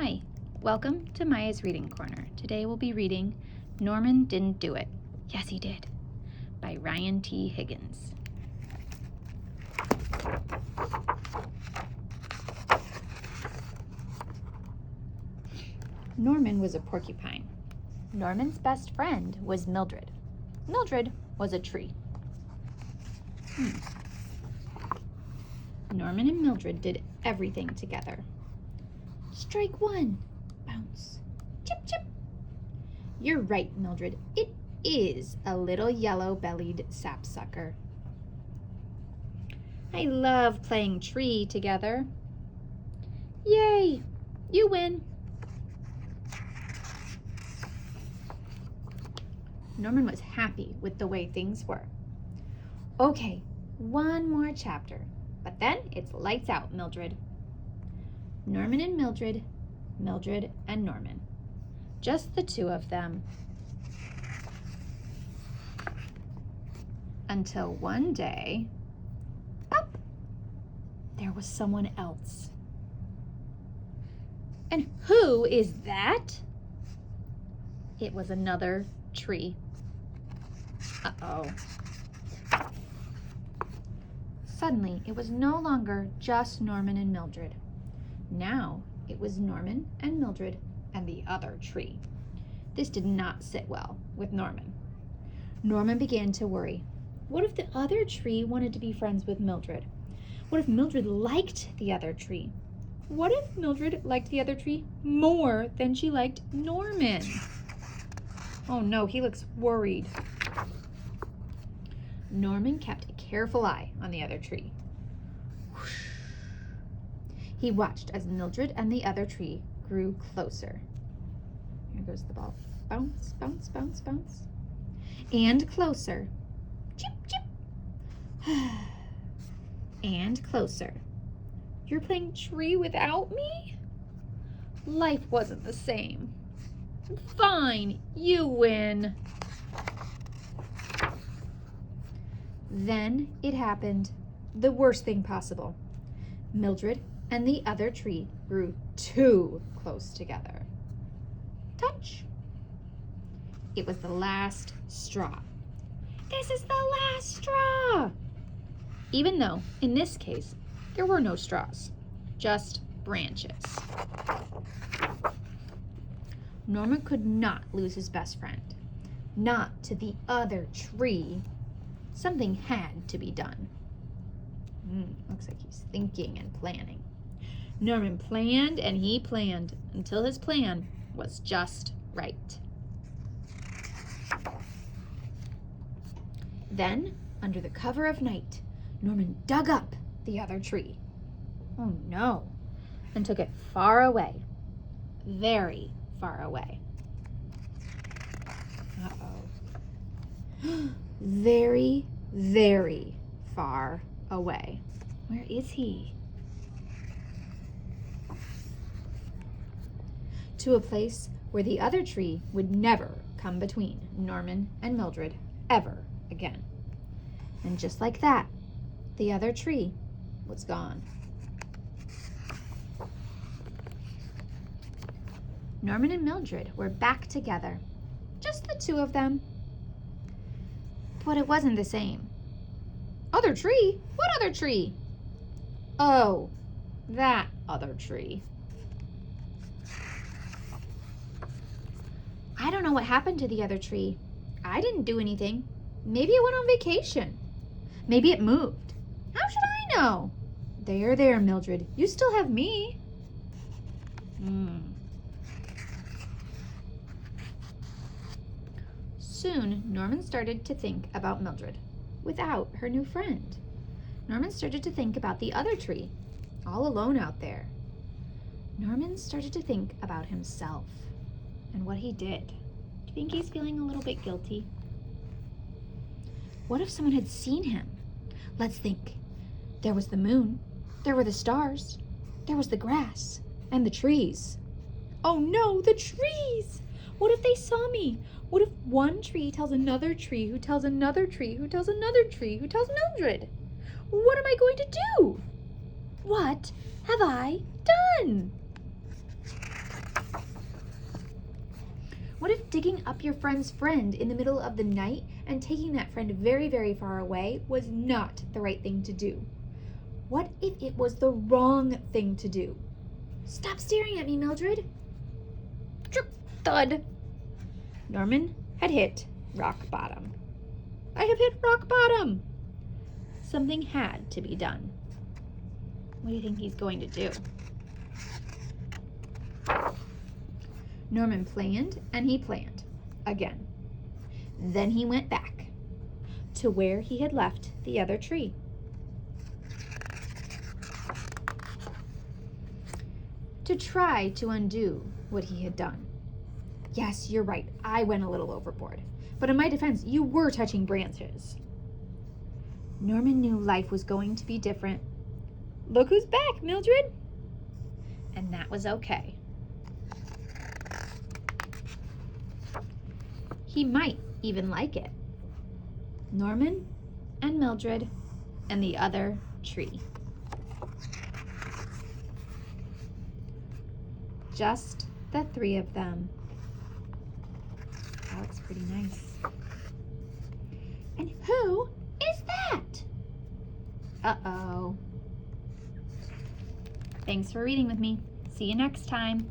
Hi, welcome to Maya's Reading Corner. Today we'll be reading Norman Didn't Do It. Yes, he did, by Ryan T. Higgins. Norman was a porcupine. Norman's best friend was Mildred. Mildred was a tree. Norman and Mildred did everything together. Strike one. Bounce. Chip, chip. You're right, Mildred. It is a little yellow-bellied sapsucker. I love playing tree together. Yay! You win. Norman was happy with the way things were. Okay, one more chapter, but then it's lights out, Mildred. Norman and Mildred, Mildred and Norman. Just the two of them. Until one day, pop, there was someone else. And who is that? It was another tree. Uh-oh. Suddenly, it was no longer just Norman and Mildred. Now, it was Norman and Mildred and the other tree. This did not sit well with Norman. Norman began to worry. What if the other tree wanted to be friends with Mildred? What if Mildred liked the other tree? What if Mildred liked the other tree more than she liked Norman? Oh no, he looks worried. Norman kept a careful eye on the other tree. Whoosh. He watched as Mildred and the other tree grew closer. Here goes the ball. Bounce, bounce, bounce, bounce. And closer. Chip, chip. And closer. You're playing tree without me? Life wasn't the same. Fine, you win. Then it happened, the worst thing possible. Mildred and the other tree grew too close together. Touch. It was the last straw. This is the last straw. Even though, in this case, there were no straws, just branches. Norman could not lose his best friend. Not to the other tree. Something had to be done. Looks like he's thinking and planning. Norman planned and he planned until his plan was just right. Then, under the cover of night, Norman dug up the other tree. Oh no, and took it far away. Very far away. Uh-oh. Very, very far away. Where is he? To a place where the other tree would never come between Norman and Mildred ever again. And just like that, the other tree was gone. Norman and Mildred were back together, just the two of them. But it wasn't the same. Other tree? What other tree? Oh, that other tree. I don't know what happened to the other tree. I didn't do anything. Maybe it went on vacation. Maybe it moved. How should I know? There, Mildred. You still have me. Soon, Norman started to think about Mildred without her new friend. Norman started to think about the other tree, all alone out there. Norman started to think about himself and what he did. Do you think he's feeling a little bit guilty? What if someone had seen him? Let's think. There was the moon. There were the stars. There was the grass and the trees. Oh no, the trees! What if they saw me? What if one tree tells another tree who tells another tree who tells another tree who tells Mildred? What am I going to do? What have I done? digging up your friend's friend in the middle of the night and taking that friend very, very far away was not the right thing to do? What if it was the wrong thing to do? Stop staring at me, Mildred. Thud. Norman had hit rock bottom. I have hit rock bottom. Something had to be done. What do you think he's going to do? Norman planned and he planned again. Then he went back to where he had left the other tree. To try to undo what he had done. Yes, you're right. I went a little overboard. But in my defense, you were touching branches. Norman knew life was going to be different. Look who's back, Mildred. And that was okay. He might even like it. Norman and Mildred and the other tree. Just the three of them. That looks pretty nice. And who is that? Uh-oh. Thanks for reading with me. See you next time.